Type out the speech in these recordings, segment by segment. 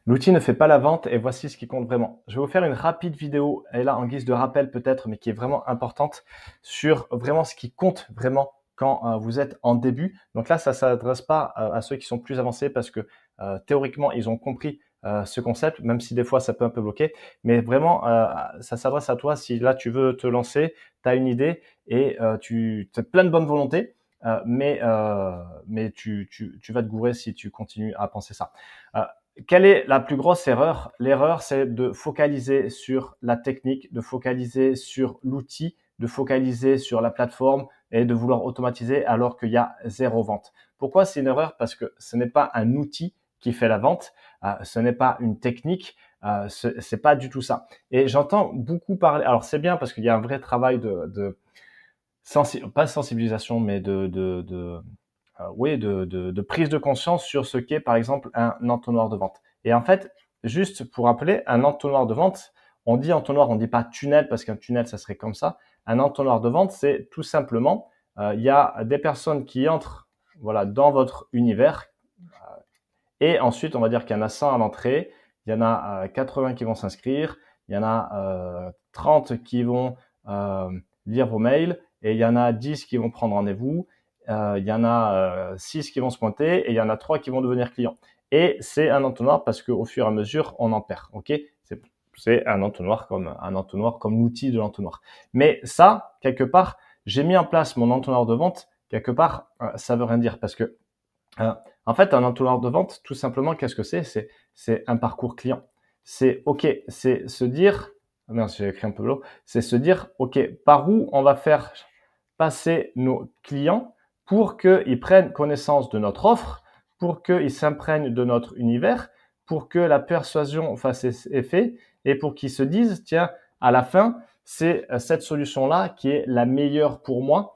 L'outil ne fait pas la vente et voici ce qui compte vraiment. Je vais vous faire une rapide vidéo, et là en guise de rappel peut-être, mais qui est vraiment importante, sur vraiment ce qui compte vraiment quand vous êtes en début. Donc là, ça ne s'adresse pas à ceux qui sont plus avancés parce que théoriquement, ils ont compris ce concept, même si des fois ça peut un peu bloquer. Mais vraiment, ça s'adresse à toi si là tu veux te lancer, tu as une idée et tu as plein de bonne volonté, mais tu vas te gourer si tu continues à penser ça. Euh, Quelle est la plus grosse erreur? L'erreur, c'est de focaliser sur la technique, de focaliser sur l'outil, de focaliser sur la plateforme et de vouloir automatiser alors qu'il y a zéro vente. Pourquoi c'est une erreur? Parce que ce n'est pas un outil qui fait la vente, ce n'est pas une technique, c'est pas du tout ça. Et j'entends beaucoup parler. Alors c'est bien parce qu'il y a un vrai travail pas de sensibilisation, mais oui, de prise de conscience sur ce qu'est, par exemple, un entonnoir de vente. Et en fait, juste pour rappeler, un entonnoir de vente, on dit entonnoir, on dit pas tunnel, parce qu'un tunnel, ça serait comme ça. Un entonnoir de vente, c'est tout simplement, il y a des personnes qui entrent, voilà, dans votre univers, et ensuite, on va dire qu'il y en a 100 à l'entrée, il y en a 80 qui vont s'inscrire, il y en a 30 qui vont lire vos mails, et il y en a 10 qui vont prendre rendez-vous, il y en a 6 qui vont se pointer, et il y en a 3 qui vont devenir clients. Et c'est un entonnoir parce qu'au fur et à mesure, on en perd. Ok, c'est un entonnoir comme l'outil de l'entonnoir. Mais ça, quelque part, j'ai mis en place mon entonnoir de vente. Quelque part, ça veut rien dire parce que euh, en fait, un entonnoir de vente, tout simplement, qu'est-ce que c'est? C'est un parcours client. C'est OK, c'est se dire, ah merde, j'ai écrit un peu l'eau, c'est se dire, OK, par où on va faire passer nos clients pour qu'ils prennent connaissance de notre offre, pour qu'ils s'imprègnent de notre univers, pour que la persuasion fasse effet et pour qu'ils se disent, tiens, à la fin, c'est cette solution-là qui est la meilleure pour moi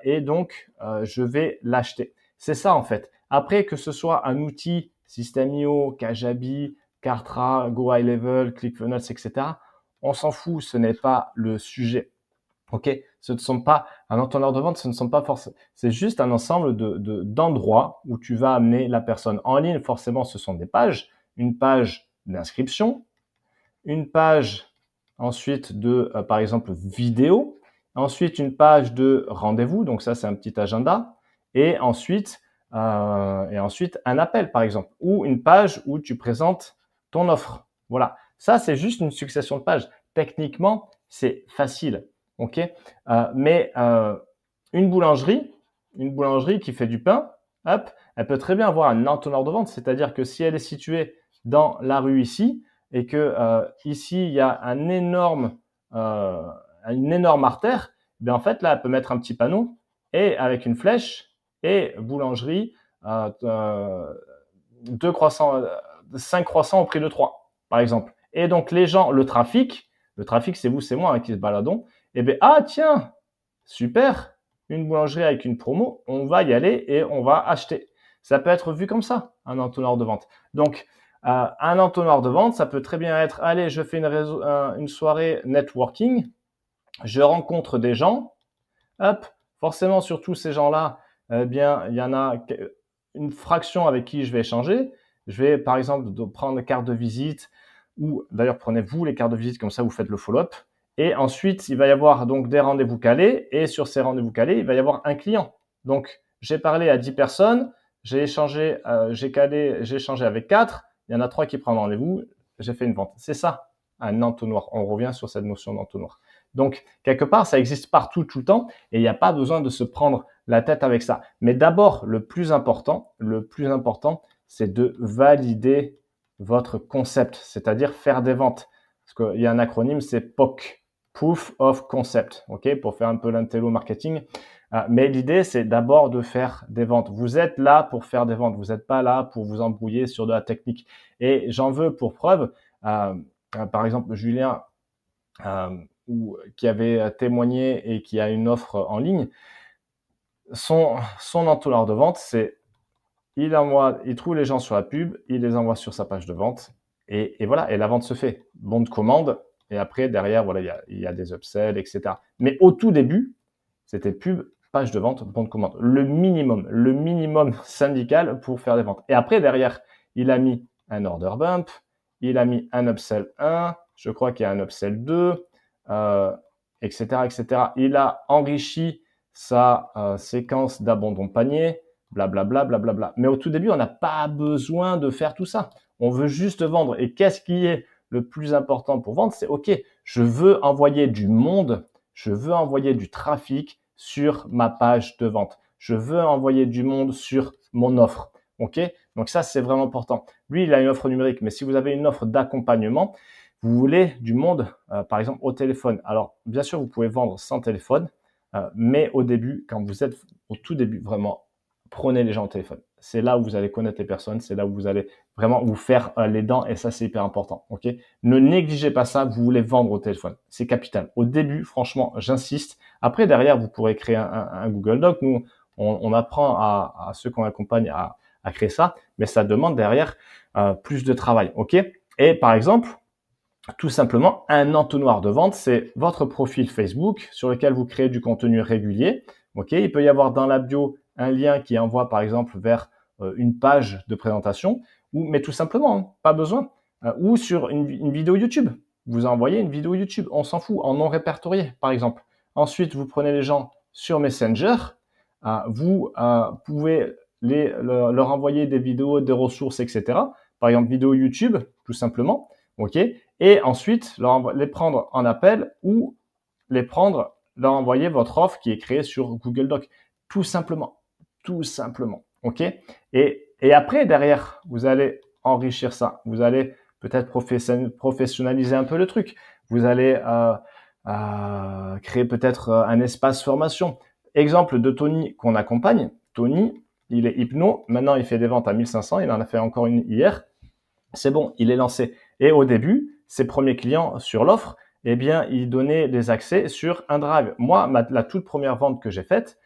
et donc je vais l'acheter. C'est ça en fait. Après, que ce soit un outil, System.io, Kajabi, Kartra, Go High Level, ClickFunnels, etc., on s'en fout, ce n'est pas le sujet. Ok, ce ne sont pas un entonnoir de vente, ce ne sont pas forcément. C'est juste un ensemble d'endroits où tu vas amener la personne. En ligne, forcément, ce sont des pages. Une page d'inscription, une page ensuite de, par exemple, vidéo, ensuite une page de rendez-vous, donc ça c'est un petit agenda, et ensuite un appel par exemple, ou une page où tu présentes ton offre. Voilà, ça c'est juste une succession de pages. Techniquement, c'est facile, ok. Mais une boulangerie qui fait du pain, hop, elle peut très bien avoir un entonnoir de vente, c'est-à-dire que si elle est située dans la rue ici, et que ici il y a une énorme artère, bien en fait là elle peut mettre un petit panneau et avec une flèche et boulangerie deux croissants, 5 croissants au prix de 3 par exemple. Et donc les gens, le trafic c'est vous, c'est moi qui se baladons, et bien ah tiens, super, une boulangerie avec une promo, on va y aller et on va acheter. Ça peut être vu comme ça, un entonnoir de vente. Donc un entonnoir de vente, ça peut très bien être, allez, je fais une soirée networking, je rencontre des gens, hop, forcément sur tous ces gens-là, eh bien, il y en a une fraction avec qui je vais échanger. Je vais, par exemple, prendre une carte de visite, ou d'ailleurs, prenez-vous les cartes de visite, comme ça, vous faites le follow-up. Et ensuite, il va y avoir donc des rendez-vous calés, et sur ces rendez-vous calés, il va y avoir un client. Donc, j'ai parlé à 10 personnes, j'ai échangé, j'ai échangé avec 4, il y en a 3 qui prennent rendez-vous, j'ai fait une vente. C'est ça, un entonnoir. On revient sur cette notion d'entonnoir. Donc, quelque part, ça existe partout, tout le temps, et il n'y a pas besoin de se prendre la tête avec ça. Mais d'abord, le plus important, c'est de valider votre concept, c'est-à-dire faire des ventes. Parce qu'il y a un acronyme, c'est POC, Proof of Concept, ok, pour faire un peu l'intello marketing. Mais l'idée, c'est d'abord de faire des ventes. Vous êtes là pour faire des ventes. Vous n'êtes pas là pour vous embrouiller sur de la technique. Et j'en veux pour preuve, par exemple, Julien, qui avait témoigné et qui a une offre en ligne, son entonnoir de vente, c'est il trouve les gens sur la pub, il les envoie sur sa page de vente et voilà, et la vente se fait. Bon de commande, et après, derrière, voilà, il y a des upsells, etc. Mais au tout début, c'était pub, page de vente, bon de commande. Le minimum syndical pour faire des ventes. Et après, derrière, il a mis un order bump, il a mis un upsell 1, je crois qu'il y a un upsell 2, etc., etc. Il a enrichi sa séquence d'abandon de panier, blablabla, blablabla. Mais au tout début, on n'a pas besoin de faire tout ça. On veut juste vendre. Et qu'est-ce qui est le plus important pour vendre? C'est OK, je veux envoyer du monde, je veux envoyer du trafic sur ma page de vente. Je veux envoyer du monde sur mon offre. OK? Donc ça, c'est vraiment important. Lui, il a une offre numérique, mais si vous avez une offre d'accompagnement, vous voulez du monde, par exemple, au téléphone. Alors, bien sûr, vous pouvez vendre sans téléphone, mais au début, quand vous êtes au tout début, vraiment, prenez les gens au téléphone. C'est là où vous allez connaître les personnes, c'est là où vous allez vraiment vous faire les dents et ça, c'est hyper important. Ok? Ne négligez pas ça, vous voulez vendre au téléphone. C'est capital. Au début, franchement, j'insiste. Après, derrière, vous pourrez créer un Google Doc. Nous, on apprend à ceux qu'on accompagne à créer ça, mais ça demande derrière plus de travail. Ok? Et par exemple, tout simplement, un entonnoir de vente, c'est votre profil Facebook sur lequel vous créez du contenu régulier. Ok, il peut y avoir dans la bio un lien qui envoie par exemple vers une page de présentation, mais tout simplement, hein, pas besoin. Ou sur une vidéo YouTube. Vous envoyez une vidéo YouTube, on s'en fout, en non répertorié par exemple. Ensuite, vous prenez les gens sur Messenger, vous pouvez leur envoyer des vidéos, des ressources, etc. Par exemple, vidéo YouTube, tout simplement. Ok, et ensuite les prendre en appel ou leur envoyer votre offre qui est créée sur Google Doc. Tout simplement. Ok? Et après, derrière, vous allez enrichir ça. Vous allez peut-être professionnaliser un peu le truc. Vous allez créer peut-être un espace formation. Exemple de Tony qu'on accompagne. Tony, il est hypno. Maintenant, il fait des ventes à 1500. Il en a fait encore une hier. C'est bon, il est lancé. Et au début, ses premiers clients sur l'offre, eh bien, il donnait des accès sur un drive. Moi, la toute première vente que j'ai faite,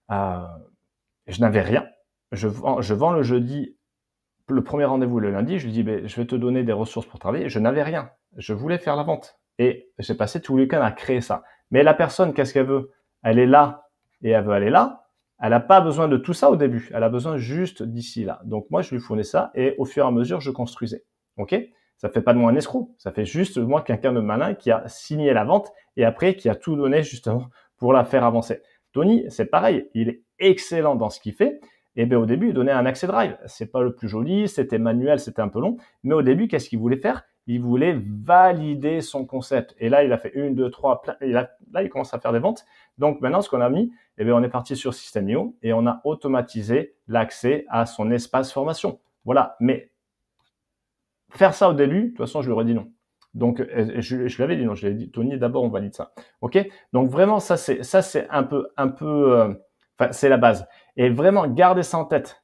je n'avais rien. Je vends le jeudi, le premier rendez-vous le lundi. Je lui dis, je vais te donner des ressources pour travailler. Je n'avais rien. Je voulais faire la vente. Et j'ai passé tout le week-end à créer ça. Mais la personne, qu'est-ce qu'elle veut? Elle est là et elle veut aller là. Elle n'a pas besoin de tout ça au début. Elle a besoin juste d'ici là. Donc moi, je lui fournis ça et au fur et à mesure, je construisais. OK? Ça fait pas de moi un escroc. Ça fait juste moi quelqu'un de malin qui a signé la vente et après qui a tout donné justement pour la faire avancer. Tony, c'est pareil. Il est excellent dans ce qu'il fait. Et bien au début, il donnait un accès drive. C'est pas le plus joli, c'était manuel, c'était un peu long. Mais au début, qu'est-ce qu'il voulait faire? Il voulait valider son concept. Et là, il a fait 1, 2, 3, plein. Et là, il commence à faire des ventes. Donc maintenant, ce qu'on a mis, eh bien, on est parti sur System.io et on a automatisé l'accès à son espace formation. Voilà. Mais faire ça au début, de toute façon, je lui aurais dit non. Donc, je lui avais dit non. Je lui ai dit, Tony, d'abord, on valide ça. OK? Donc vraiment, ça, c'est un peu, enfin, c'est la base. Et vraiment, gardez ça en tête.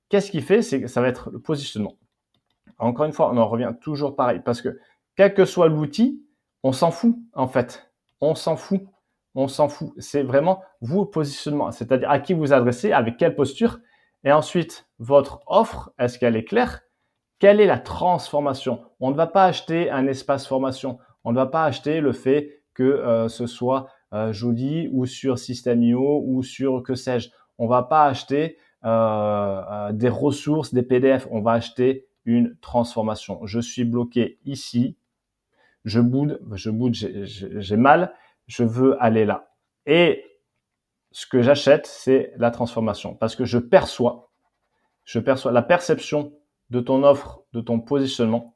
Qu'est-ce qu'il fait? C'est que ça va être le positionnement. Encore une fois, on en revient toujours pareil parce que quel que soit l'outil, on s'en fout en fait. On s'en fout. C'est vraiment vous le positionnement, c'est-à-dire à qui vous adressez, avec quelle posture. Et ensuite, votre offre, est-ce qu'elle est claire? Quelle est la transformation? On ne va pas acheter un espace formation. On ne va pas acheter le fait que ce soit joli ou sur System.io ou sur que sais-je. On va pas acheter des ressources, des PDF. On va acheter une transformation. Je suis bloqué ici. Je boude, j'ai mal. Je veux aller là. Et ce que j'achète, c'est la transformation parce que je perçois la perception de ton offre, de ton positionnement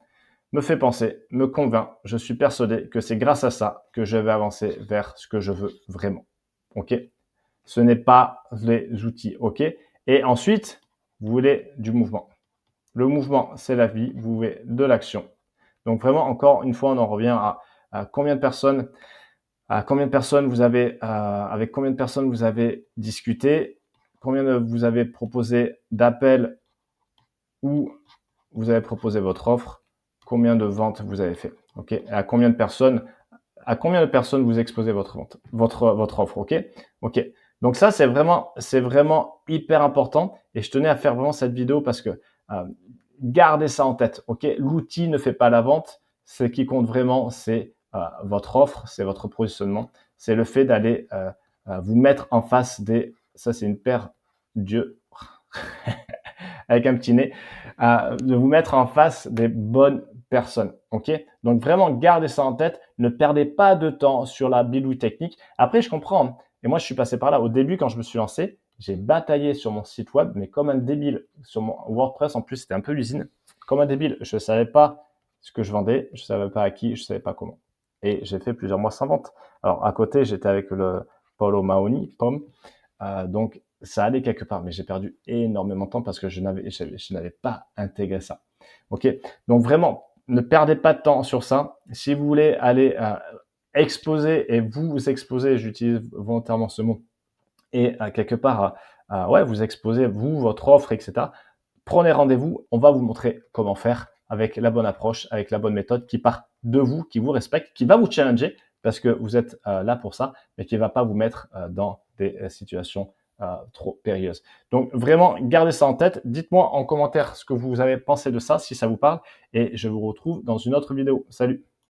me fait penser, me convainc, je suis persuadé que c'est grâce à ça que je vais avancer vers ce que je veux vraiment. OK? Ce n'est pas les outils. OK? Et ensuite, vous voulez du mouvement. Le mouvement, c'est la vie. Vous voulez de l'action. Donc vraiment, encore une fois, on en revient à combien de personnes, avec combien de personnes vous avez discuté, combien vous avez proposé d'appels où vous avez proposé votre offre, combien de ventes vous avez fait, ok? Et à combien de personnes vous exposez votre vente, votre offre, ok? Ok. Donc ça, c'est vraiment hyper important et je tenais à faire vraiment cette vidéo parce que gardez ça en tête, ok? L'outil ne fait pas la vente. Ce qui compte vraiment, c'est votre offre, c'est votre positionnement, c'est le fait d'aller vous mettre en face des. Ça, c'est une paire d'yeux. avec un petit nez, de vous mettre en face des bonnes personnes. Ok? Donc vraiment, gardez ça en tête. Ne perdez pas de temps sur la bidouille technique. Après, je comprends, hein. Et moi, je suis passé par là. Au début, quand je me suis lancé, j'ai bataillé sur mon site web, mais comme un débile. Sur mon WordPress, en plus, c'était un peu l'usine. Comme un débile. Je ne savais pas ce que je vendais. Je ne savais pas à qui. Je ne savais pas comment. Et j'ai fait plusieurs mois sans vente. Alors, à côté, j'étais avec le Paolo Mahoney, Pomme. Donc, ça allait quelque part. Mais j'ai perdu énormément de temps parce que je n'avais pas intégré ça. Ok? Donc, vraiment, ne perdez pas de temps sur ça. Si vous voulez aller exposer et vous exposer, j'utilise volontairement ce mot, et quelque part, ouais, vous exposez, vous, votre offre, etc. Prenez rendez-vous, on va vous montrer comment faire avec la bonne approche, avec la bonne méthode qui part de vous, qui vous respecte, qui va vous challenger parce que vous êtes là pour ça, mais qui ne va pas vous mettre dans des situations trop périlleuses. Donc vraiment, gardez ça en tête. Dites-moi en commentaire ce que vous avez pensé de ça, si ça vous parle, et je vous retrouve dans une autre vidéo. Salut!